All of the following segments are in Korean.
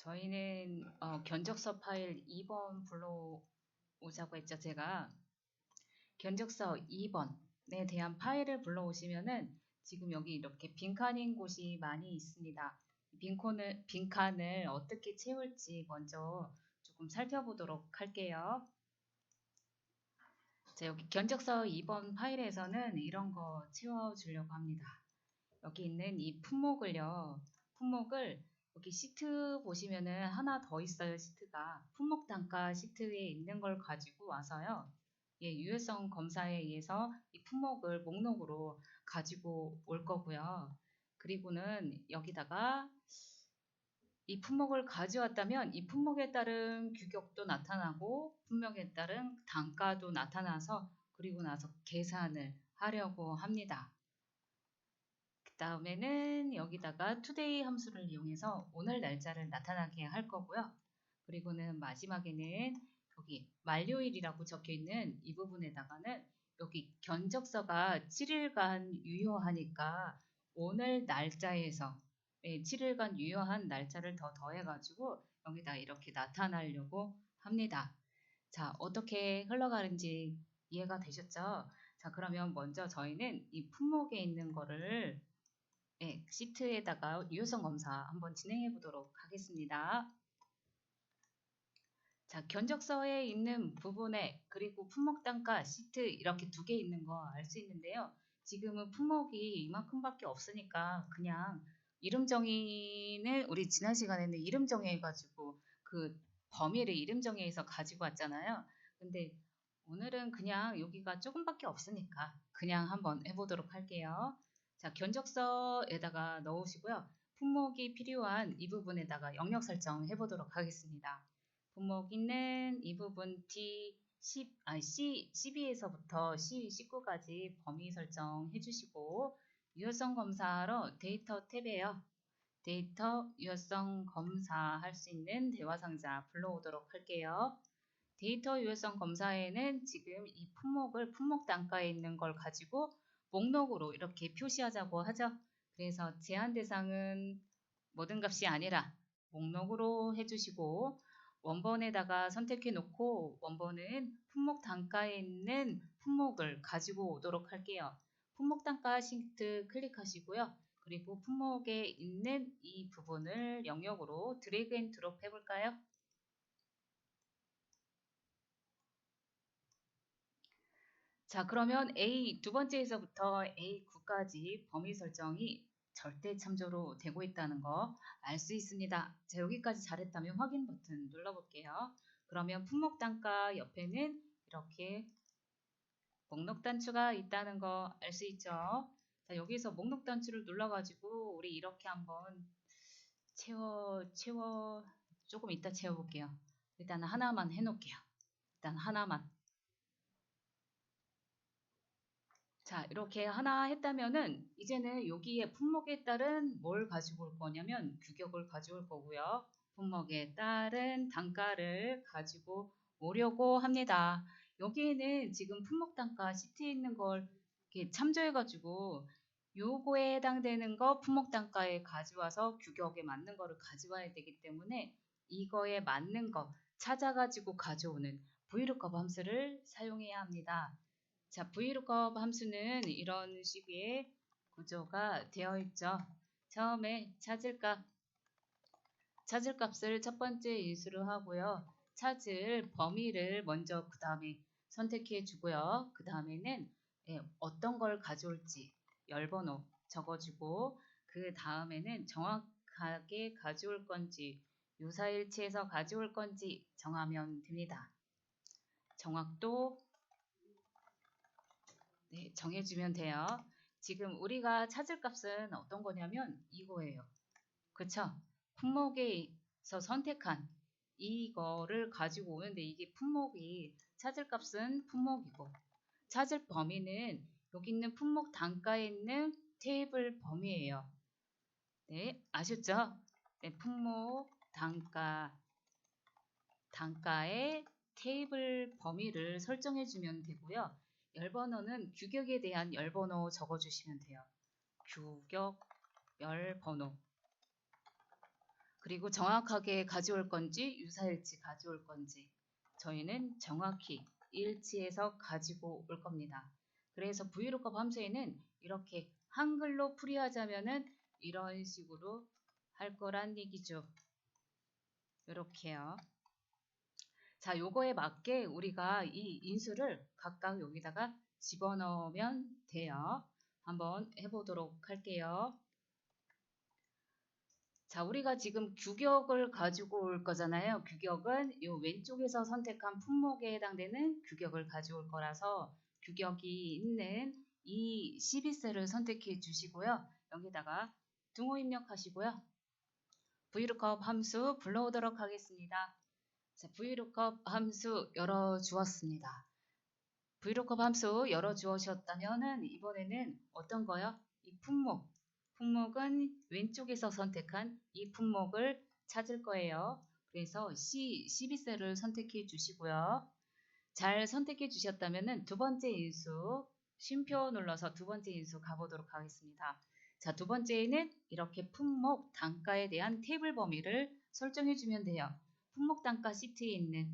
저희는 견적서 파일 2번 불러오자고 했죠. 제가 견적서 2번에 대한 파일을 불러오시면은 지금 여기 이렇게 빈칸인 곳이 많이 있습니다. 빈칸을 어떻게 채울지 먼저 조금 살펴보도록 할게요. 자, 여기 견적서 2번 파일에서는 이런 거 채워주려고 합니다. 여기 있는 이 품목을 여기 시트 보시면은 하나 더 있어요. 시트가 품목 단가 시트에 있는 걸 가지고 와서요. 예, 유효성 검사에 의해서 이 품목을 목록으로 가지고 올 거고요. 그리고는 여기다가 이 품목을 가져왔다면 이 품목에 따른 규격도 나타나고 품목에 따른 단가도 나타나서 그리고 나서 계산을 하려고 합니다. 그 다음에는 여기다가 today 함수를 이용해서 오늘 날짜를 나타나게 할 거고요. 그리고는 마지막에는 여기 만료일이라고 적혀 있는 이 부분에다가는 여기 견적서가 7일간 유효하니까 오늘 날짜에서 7일간 유효한 날짜를 더 더해가지고 여기다 이렇게 나타나려고 합니다. 자, 어떻게 흘러가는지 이해가 되셨죠? 자, 그러면 먼저 저희는 이 품목에 있는 거를 시트에다가 유효성 검사 한번 진행해 보도록 하겠습니다. 자, 견적서에 있는 부분에 그리고 품목 단가 시트 이렇게 두 개 있는 거 알 수 있는데요. 지금은 품목이 이만큼밖에 없으니까 그냥 이름 정의는 우리 지난 시간에는 이름 정의해가지고 그 범위를 이름 정의해서 가지고 왔잖아요. 근데 오늘은 그냥 여기가 조금밖에 없으니까 그냥 한번 해보도록 할게요. 자, 견적서에다가 넣으시고요. 품목이 필요한 이 부분에다가 영역 설정 해보도록 하겠습니다. 분목 있는 이 부분 C12에서부터 C19까지 범위 설정해 주시고 유효성 검사로 데이터 탭에요. 데이터 유효성 검사할 수 있는 대화 상자 불러오도록 할게요. 데이터 유효성 검사에는 지금 이 품목 단가에 있는 걸 가지고 목록으로 이렇게 표시하자고 하죠. 그래서 제한 대상은 모든 값이 아니라 목록으로 해주시고 원본에다가 선택해 놓고 원본은 품목 단가에 있는 품목을 가지고 오도록 할게요. 품목 단가 시트 클릭하시고요. 그리고 품목에 있는 이 부분을 영역으로 드래그 앤 드롭 해볼까요? 자, 그러면 두 번째에서부터 A9까지 범위 설정이 절대 참조로 되고 있다는 거 알 수 있습니다. 자, 여기까지 잘했다면 확인 버튼 눌러볼게요. 그러면 품목 단가 옆에는 이렇게 목록 단추가 있다는 거 알 수 있죠? 자, 여기서 목록 단추를 눌러가지고 우리 이렇게 한번 조금 이따 채워볼게요. 일단 하나만 해놓을게요. 일단 하나만. 자, 이렇게 하나 했다면은 이제는 여기에 품목에 따른 뭘 가지고 올 거냐면 규격을 가져올 거고요. 품목에 따른 단가를 가지고 오려고 합니다. 여기에는 지금 품목 단가 시트에 있는 걸 이렇게 참조해가지고 요거에 해당되는 거 품목 단가에 가져와서 규격에 맞는 거를 가져와야 되기 때문에 이거에 맞는 거 찾아가지고 가져오는 VLOOKUP 함수를 사용해야 합니다. 자, VLOOKUP 함수는 이런 식의 구조가 되어 있죠. 처음에 찾을 값을 첫 번째 인수로 하고요. 찾을 범위를 먼저 그 다음에 선택해 주고요. 그 다음에는 어떤 걸 가져올지 열번호 적어주고 그 다음에는 정확하게 가져올 건지 유사일치에서 가져올 건지 정하면 됩니다. 정확도 정해주면 돼요. 지금 우리가 찾을 값은 어떤 거냐면 이거예요. 그쵸? 품목에서 선택한 이거를 가지고 오는데 이게 품목이 찾을 값은 품목이고 찾을 범위는 여기 있는 품목 단가에 있는 테이블 범위예요. 네, 아셨죠? 네, 품목 단가의 테이블 범위를 설정해 주면 되고요. 열번호는 규격에 대한 열번호 적어주시면 돼요. 규격 열번호. 그리고 정확하게 가져올 건지 유사일치 가져올 건지 저희는 정확히 일치해서 가지고 올 겁니다. 그래서 VLOOKUP 함수에는 이렇게 한글로 풀이하자면은 이런 식으로 할 거란 얘기죠. 이렇게요. 자, 요거에 맞게 우리가 이 인수를 각각 여기다가 집어넣으면 돼요. 한번 해보도록 할게요. 자, 우리가 지금 규격을 가지고 올 거잖아요. 규격은 이 왼쪽에서 선택한 품목에 해당되는 규격을 가져올 거라서 규격이 있는 이 12셀을 선택해 주시고요. 여기다가 등호 입력하시고요. VLOOKUP 함수 불러오도록 하겠습니다. 자, VLOOKUP 함수 열어주었습니다. VLOOKUP 함수 열어주셨다면은 이번에는 어떤 거요? 이 품목은 왼쪽에서 선택한 이 품목을 찾을 거예요. 그래서 C12셀을 선택해 주시고요. 잘 선택해 주셨다면은 두 번째 인수 쉼표 눌러서 두 번째 인수 가보도록 하겠습니다. 자, 두 번째에는 이렇게 품목 단가에 대한 테이블 범위를 설정해 주면 돼요. 품목 단가 시트에 있는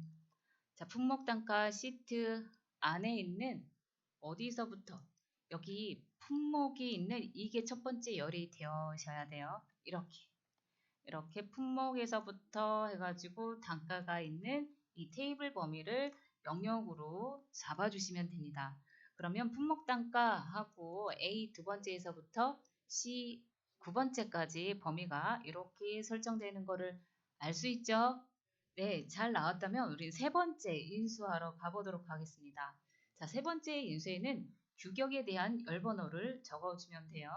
품목 단가 시트 안에 있는 어디서부터 여기 품목이 있는 이게 첫 번째 열이 되셔야 돼요. 이렇게 품목에서부터 해가지고 단가가 있는 이 테이블 범위를 영역으로 잡아주시면 됩니다. 그러면 품목 단가하고 A 두 번째에서부터 C 9번째까지 범위가 이렇게 설정되는 거를 알 수 있죠? 네, 잘 나왔다면 우리 세 번째 인수하러 가보도록 하겠습니다. 자, 세 번째 인수에는 규격에 대한 열번호를 적어주면 돼요.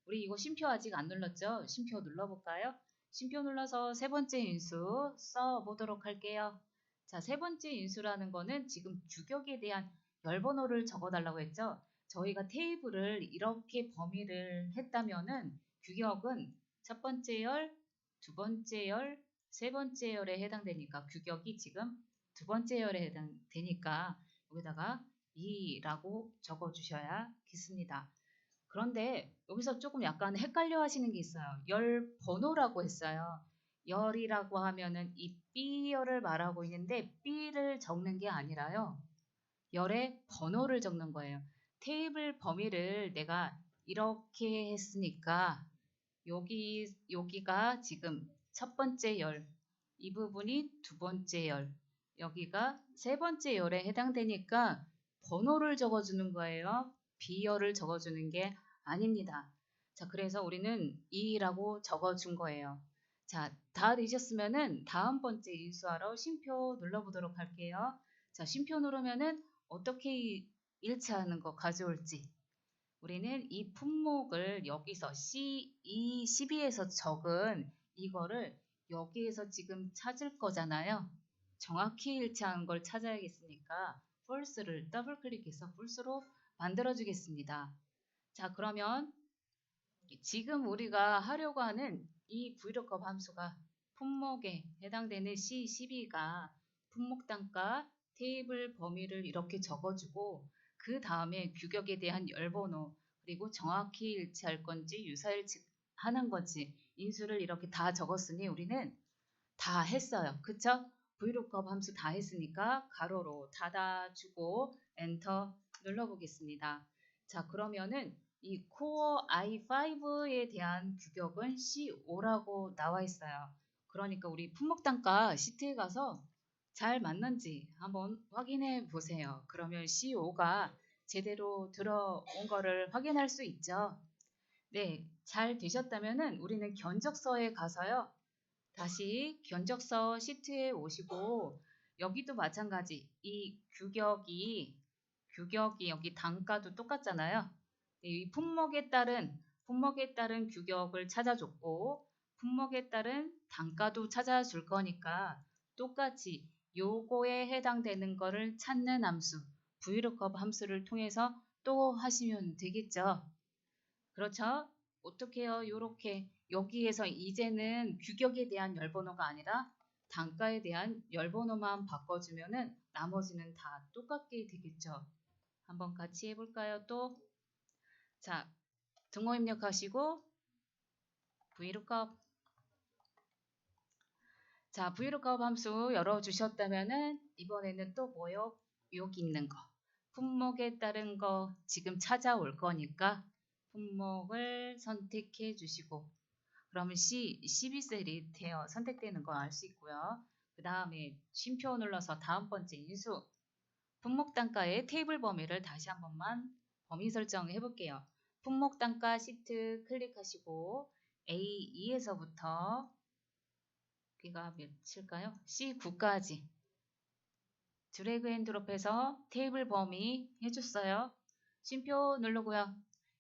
우리 이거 쉼표 아직 안 눌렀죠? 쉼표 눌러볼까요? 쉼표 눌러서 세 번째 인수 써보도록 할게요. 자, 세 번째 인수라는 거는 지금 규격에 대한 열번호를 적어달라고 했죠? 저희가 테이블을 이렇게 범위를 했다면은 규격은 첫 번째 열, 두 번째 열, 세 번째 열에 해당되니까 규격이 지금 두 번째 열에 해당되니까 여기다가 2라고 적어주셔야겠습니다. 그런데 여기서 조금 약간 헷갈려 하시는 게 있어요. 열 번호라고 했어요. 열이라고 하면은 이 B열을 말하고 있는데 B를 적는 게 아니라요. 열의 번호를 적는 거예요. 테이블 범위를 내가 이렇게 했으니까 여기가 지금 첫 번째 열, 이 부분이 두 번째 열, 여기가 세 번째 열에 해당되니까 번호를 적어주는 거예요. B열을 적어주는 게 아닙니다. 자, 그래서 우리는 2라고 적어준 거예요. 자, 다 되셨으면은 다음 번째 인수하러 쉼표 눌러보도록 할게요. 자, 쉼표 누르면은 어떻게 일치하는 거 가져올지. 우리는 이 품목을 여기서 C2, 12에서 적은 이거를 여기에서 지금 찾을 거잖아요. 정확히 일치하는 걸 찾아야겠으니까 false를 더블 클릭해서 false로 만들어 주겠습니다. 자, 그러면 지금 우리가 하려고 하는 이 VLOOKUP 함수가 품목에 해당되는 C12가 품목 단가 테이블 범위를 이렇게 적어주고 그 다음에 규격에 대한 열번호 그리고 정확히 일치할 건지 유사일치하는 건지 인수를 이렇게 다 적었으니 우리는 다 했어요. 그쵸? VLOOKUP 함수 다 했으니까 가로로 닫아주고 엔터 눌러보겠습니다. 자, 그러면은 이 코어 i5에 대한 규격은 C5라고 나와 있어요. 그러니까 우리 품목 단가 시트에 가서 잘 맞는지 한번 확인해 보세요. 그러면 C5가 제대로 들어온 거를 확인할 수 있죠. 네, 잘 되셨다면은 우리는 견적서에 가서요. 다시 견적서 시트에 오시고 여기도 마찬가지 이 규격이 여기 단가도 똑같잖아요. 이 품목에 따른 규격을 찾아줬고 품목에 따른 단가도 찾아줄 거니까 똑같이 요거에 해당되는 거를 찾는 함수 VLOOKUP 함수를 통해서 또 하시면 되겠죠. 그렇죠? 어떻게 해요? 요렇게 여기에서 이제는 규격에 대한 열번호가 아니라 단가에 대한 열번호만 바꿔주면은 나머지는 다 똑같게 되겠죠. 한번 같이 해볼까요? 또 자, 등호 입력하시고 VLOOKUP 자, VLOOKUP 함수 열어주셨다면은 이번에는 또 뭐요? 여기 있는 거. 품목에 따른 거 지금 찾아올 거니까 품목을 선택해 주시고 그러면 C, 12셀이 되어 선택되는 거 알 수 있고요. 그 다음에 쉼표 눌러서 다음 번째 인수 품목 단가의 테이블 범위를 다시 한 번만 범위 설정해 볼게요. 품목 단가 시트 클릭하시고 A2에서부터 여기가 몇일까요? C9까지 드래그 앤 드롭해서 테이블 범위 해줬어요. 쉼표 누르고요.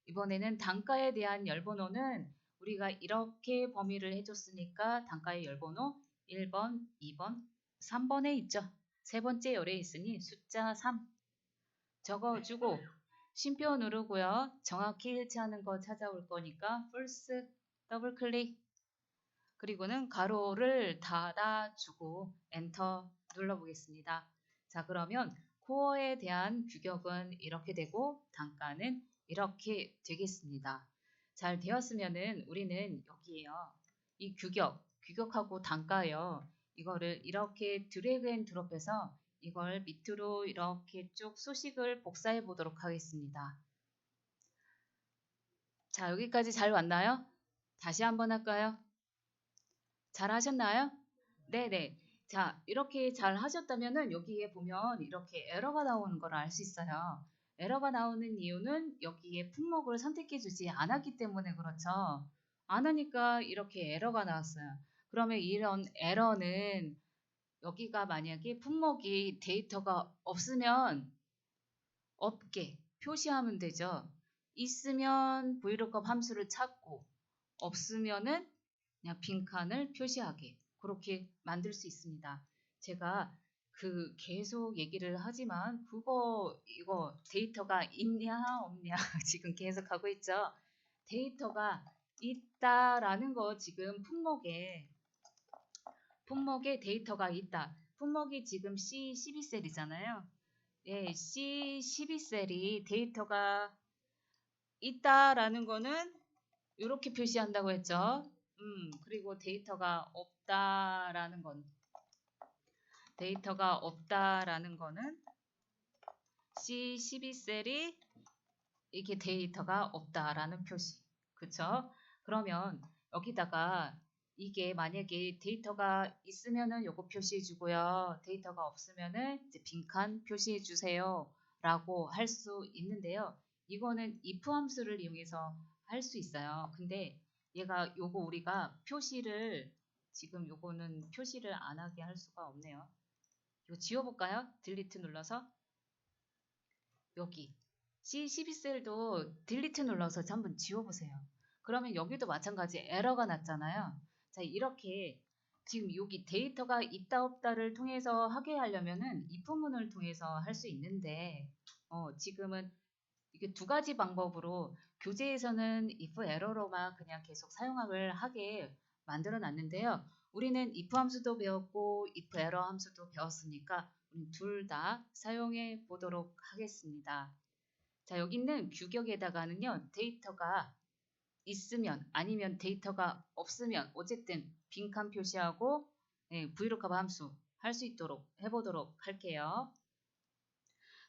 이번에는 단가에 대한 열번호는 우리가 이렇게 범위를 해줬으니까 단가의 열번호 1번, 2번, 3번에 있죠. 세 번째 열에 있으니 숫자 3 적어주고 쉼표 누르고요. 정확히 일치하는 거 찾아올 거니까 false 더블 클릭 그리고는 가로를 닫아주고 엔터 눌러보겠습니다. 자, 그러면 코어에 대한 규격은 이렇게 되고 단가는 이렇게 되겠습니다. 잘 되었으면은 우리는 여기에요. 이 규격하고 단가요. 이거를 이렇게 드래그 앤 드롭해서 이걸 밑으로 이렇게 쭉 수식을 복사해 보도록 하겠습니다. 자, 여기까지 잘 왔나요? 다시 한번 할까요? 잘 하셨나요? 네네. 자, 이렇게 잘 하셨다면은 여기에 보면 이렇게 에러가 나오는 걸 알 수 있어요. 에러가 나오는 이유는 여기에 품목을 선택해 주지 않았기 때문에 그렇죠. 안 하니까 이렇게 에러가 나왔어요. 그러면 이런 에러는 여기가 만약에 품목이 데이터가 없으면 없게 표시하면 되죠. 있으면 VLOOKUP 함수를 찾고 없으면은 그냥 빈칸을 표시하게 그렇게 만들 수 있습니다. 제가 계속 얘기를 하지만 이거 데이터가 있냐 없냐 지금 계속 하고 있죠. 데이터가 있다라는 거 지금 품목에 데이터가 있다. 품목이 지금 C12셀이잖아요. 예, C12셀이 데이터가 있다라는 거는 이렇게 표시한다고 했죠. 그리고 데이터가 없다라는 거는 C12셀이 이게 데이터가 없다라는 표시. 그쵸? 그러면 여기다가 이게 만약에 데이터가 있으면은 요거 표시해 주고요. 데이터가 없으면은 이제 빈칸 표시해 주세요. 라고 할 수 있는데요. 이거는 if 함수를 이용해서 할 수 있어요. 근데 얘가 요거 우리가 지금 요거는 표시를 안 하게 할 수가 없네요. 이거 지워볼까요? 딜리트 눌러서 여기 C12셀도 딜리트 눌러서 한번 지워보세요. 그러면 여기도 마찬가지 에러가 났잖아요. 자, 이렇게 지금 여기 데이터가 있다 없다를 통해서 하게 하려면은 if문을 통해서 할 수 있는데 지금은 이게 두 가지 방법으로 교재에서는 if 에러로만 그냥 계속 사용을 하게 만들어 놨는데요. 우리는 if 함수도 배웠고 if 에러 함수도 배웠으니까 둘 다 사용해 보도록 하겠습니다. 자, 여기 있는 규격에다가는요. 데이터가 있으면 아니면 데이터가 없으면 어쨌든 빈칸 표시하고 VLOOKUP 함수 할 수 있도록 해보도록 할게요.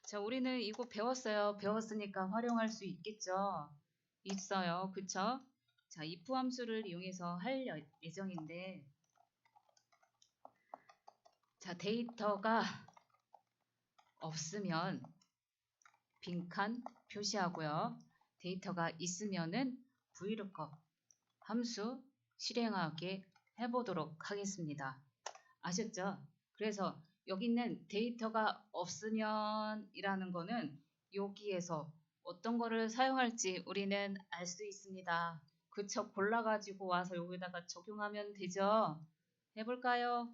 자, 우리는 이거 배웠어요. 배웠으니까 활용할 수 있겠죠? 있어요. 그쵸? 자, if 함수를 이용해서 할 예정인데 자, 데이터가 없으면 빈칸 표시하고요. 데이터가 있으면은 VLOOKUP 함수 실행하게 해보도록 하겠습니다. 아셨죠? 그래서 여기 있는 데이터가 없으면 이라는 거는 여기에서 어떤 거를 사용할지 우리는 알 수 있습니다. 그쵸? 골라가지고 와서 여기다가 적용하면 되죠? 해볼까요?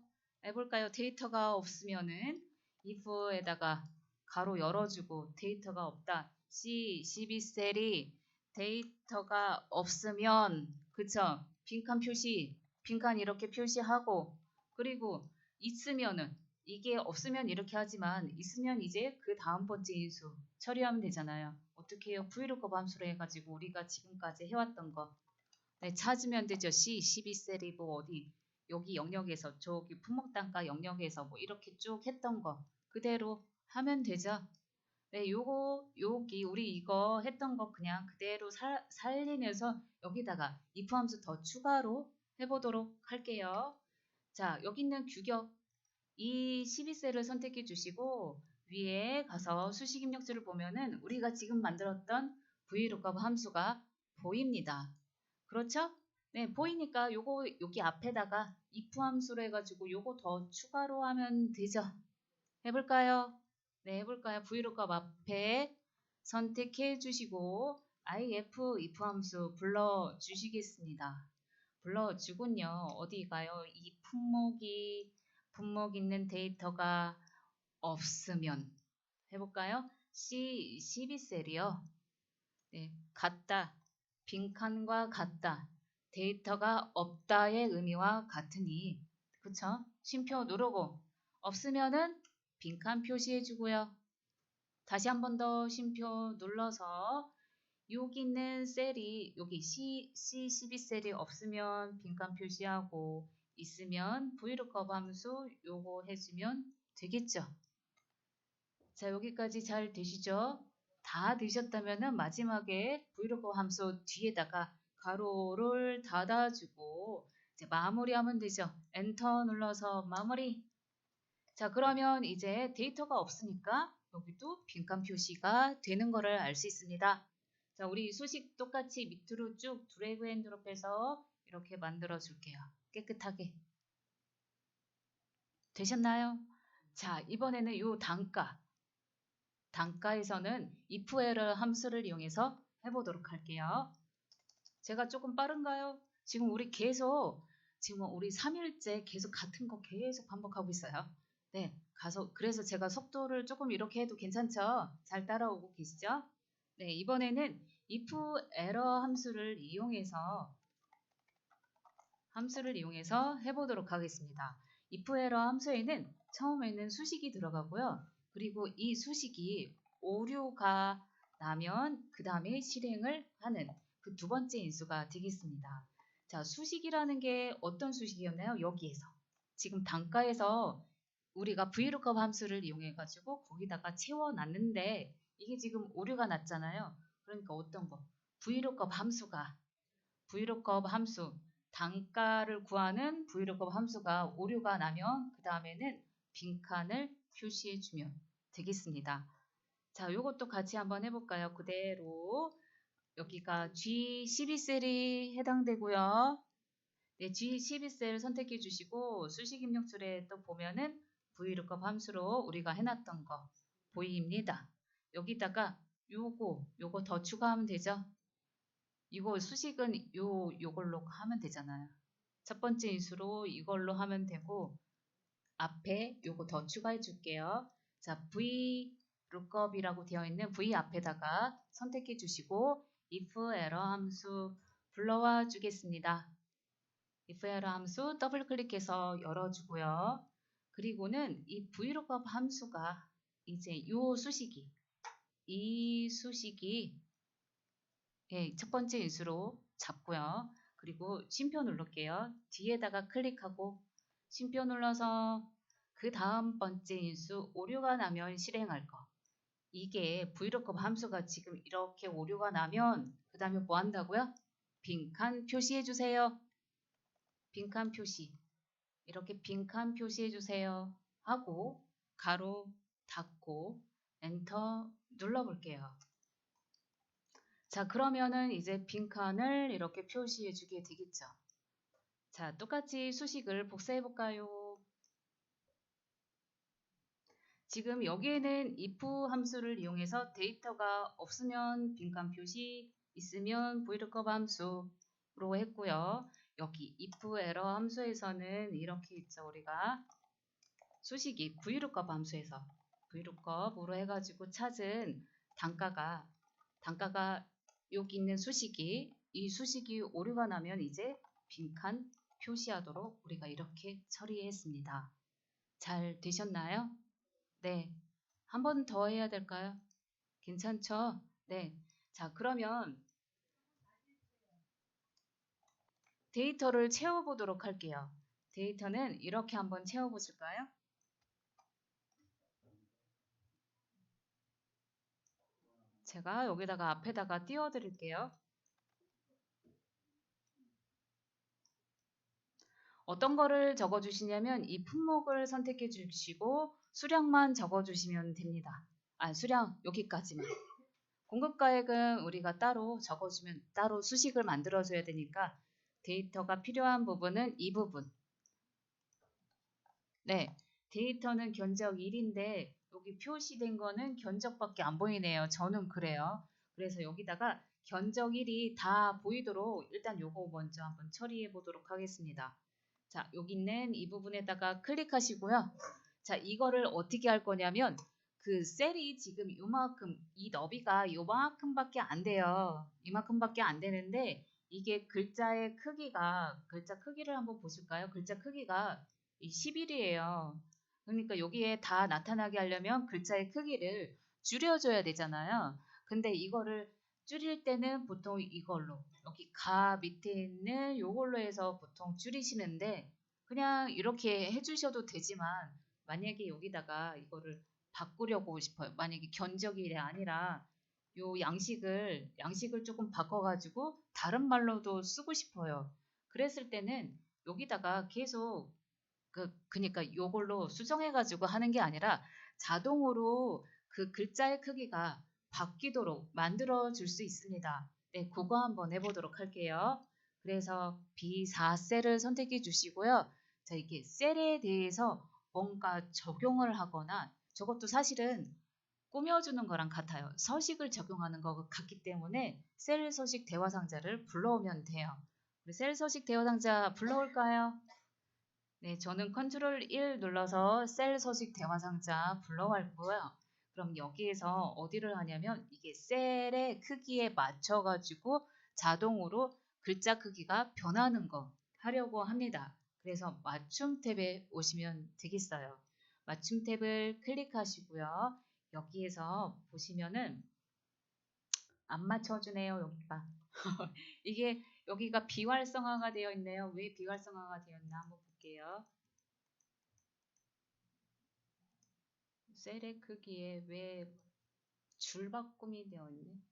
데이터가 없으면은 if에다가 가로 열어주고 데이터가 없다. C12셀이 데이터가 없으면 그쵸? 빈칸 이렇게 표시하고 그리고 있으면은 이게 없으면 이렇게 하지만 있으면 이제 그 다음 번째 인수 처리하면 되잖아요. 어떻게 해요? VLOOKUP 함수로 해가지고 우리가 지금까지 해왔던 거 찾으면 되죠. C12셀이고 어디 여기 영역에서 저기 품목 단가 영역에서 뭐 이렇게 쭉 했던 거 그대로 하면 되죠. 네, 여기 우리 이거 했던 거 그냥 그대로 살리면서 여기다가 if 함수 더 추가로 해보도록 할게요. 자, 여기 있는 규격 이 12셀을 선택해 주시고 위에 가서 수식 입력줄을 보면은 우리가 지금 만들었던 vlookup 함수가 보입니다. 그렇죠? 네, 보이니까 요거 여기 앞에다가 if 함수로 해가지고 요거 더 추가로 하면 되죠. 해볼까요? 네, 해볼까요? vlookup 앞에 선택해 주시고 if 함수 불러 주시겠습니다. 불러주군요. 어디 가요? 이 품목 있는 데이터가 없으면 해볼까요? C12셀이요. 네, 같다. 빈칸과 같다. 데이터가 없다의 의미와 같으니 그쵸? 쉼표 누르고 없으면은 빈칸 표시해 주고요. 다시 한 번 더 쉼표 눌러서 여기 있는 셀이 여기 C12셀이 없으면 빈칸 표시하고 있으면 vlookup 함수 요거 해주면 되겠죠. 자, 여기까지 잘 되시죠? 다 되셨다면은 마지막에 vlookup 함수 뒤에다가 가로를 닫아주고 이제 마무리하면 되죠. 엔터 눌러서 마무리. 자, 그러면 이제 데이터가 없으니까 여기도 빈칸 표시가 되는 거를 알 수 있습니다. 자, 우리 수식 똑같이 밑으로 쭉 드래그 앤 드롭해서 이렇게 만들어 줄게요. 깨끗하게. 되셨나요? 자, 이번에는 요 단가에서는 if error 함수를 이용해서 해보도록 할게요. 제가 조금 빠른가요? 지금 우리 3일째 계속 같은 거 계속 반복하고 있어요. 네, 그래서 제가 속도를 조금 이렇게 해도 괜찮죠? 잘 따라오고 계시죠? 네, 이번에는 if error 함수를 이용해서 해보도록 하겠습니다. if error 함수에는 처음에는 수식이 들어가고요. 그리고 이 수식이 오류가 나면 그 다음에 실행을 하는 그 두 번째 인수가 되겠습니다. 자, 수식이라는 게 어떤 수식이었나요? 여기에서 지금 단가에서 우리가 vlookup 함수를 이용해 가지고 거기다가 채워놨는데 이게 지금 오류가 났잖아요. 그러니까 어떤 거? vlookup 함수 단가를 구하는 vlookup 함수가 오류가 나면 그 다음에는 빈칸을 표시해 주면 되겠습니다. 자, 요것도 같이 한번 해볼까요? 그대로 여기가 G12셀이 해당되고요. 네, G12셀 선택해 주시고 수식 입력줄에 또 보면은 vlookup 함수로 우리가 해놨던 거 보입니다. 여기다가 요거 더 추가하면 되죠. 이거 수식은 요걸로 하면 되잖아요. 첫 번째 인수로 이걸로 하면 되고 앞에 요거 더 추가해 줄게요. 자, vlookup이라고 되어 있는 v 앞에다가 선택해 주시고 if error 함수 불러와 주겠습니다. if error 함수 더블 클릭해서 열어주고요. 그리고는 이 vlookup 함수가 이제 이 수식이 예, 첫 번째 인수로 잡고요. 그리고 쉼표 누를게요. 뒤에다가 클릭하고 쉼표 눌러서 그 다음 번째 인수 오류가 나면 실행할 거. 이게 vlookup 함수가 지금 이렇게 오류가 나면 그 다음에 뭐 한다고요? 빈칸 표시해 주세요. 빈칸 표시. 이렇게 빈칸 표시해 주세요. 하고 가로 닫고 엔터 눌러볼게요. 자, 그러면은 이제 빈칸을 이렇게 표시해 주게 되겠죠. 자, 똑같이 수식을 복사해 볼까요? 지금 여기에는 if 함수를 이용해서 데이터가 없으면 빈칸 표시, 있으면 vlookup 함수로 했고요. 여기 if error 함수에서는 이렇게 있죠. 우리가 수식이 vlookup 함수에서 vlookup으로 해가지고 찾은 단가가 여기 있는 이 수식이 오류가 나면 이제 빈칸 표시하도록 우리가 이렇게 처리했습니다. 잘 되셨나요? 네. 한 번 더 해야 될까요? 괜찮죠? 네. 자, 그러면 데이터를 채워보도록 할게요. 데이터는 이렇게 한번 채워보실까요? 제가 여기다가 앞에다가 띄워드릴게요. 어떤 거를 적어주시냐면 이 품목을 선택해 주시고 수량만 적어주시면 됩니다. 수량 여기까지만. 공급가액은 우리가 따로 적어주면 따로 수식을 만들어줘야 되니까 데이터가 필요한 부분은 이 부분. 네, 데이터는 견적 1인데 여기 표시된 거는 견적밖에 안 보이네요. 저는 그래요. 그래서 여기다가 견적 1이 다 보이도록 일단 요거 먼저 한번 처리해 보도록 하겠습니다. 자, 여기 있는 이 부분에다가 클릭하시고요. 자, 이거를 어떻게 할 거냐면 그 셀이 지금 요만큼 이 너비가 요만큼밖에 안 돼요. 이만큼밖에 안 되는데 이게 글자의 크기가 글자 크기를 한번 보실까요? 글자 크기가 이 11이에요. 그러니까 여기에 다 나타나게 하려면 글자의 크기를 줄여줘야 되잖아요. 근데 이거를 줄일 때는 보통 이걸로 여기 가 밑에 있는 요걸로 해서 보통 줄이시는데 그냥 이렇게 해주셔도 되지만 만약에 여기다가 이거를 바꾸려고 싶어요. 만약에 견적이 아니라 요 양식을 조금 바꿔가지고 다른 말로도 쓰고 싶어요. 그랬을 때는 여기다가 계속 그니까 요걸로 수정해가지고 하는 게 아니라 자동으로 그 글자의 크기가 바뀌도록 만들어 줄 수 있습니다. 네, 그거 한번 해보도록 할게요. 그래서 B4셀을 선택해 주시고요. 자, 이게 셀에 대해서 뭔가 적용을 하거나 저것도 사실은 꾸며주는 거랑 같아요. 서식을 적용하는 것 같기 때문에 셀 서식 대화 상자를 불러오면 돼요. 우리 셀 서식 대화 상자 불러올까요? 네, 저는 컨트롤 1 눌러서 셀 서식 대화 상자 불러왔고요. 그럼 여기에서 어디를 하냐면 이게 셀의 크기에 맞춰가지고 자동으로 글자 크기가 변하는 거 하려고 합니다. 그래서 맞춤 탭에 오시면 되겠어요. 맞춤 탭을 클릭하시고요. 여기에서 보시면은 안 맞춰주네요. 여기가. 이게 여기가 비활성화가 되어 있네요. 왜 비활성화가 되어 있나 한번 볼게요. 셀의 크기에 왜 줄바꿈이 되어 있니?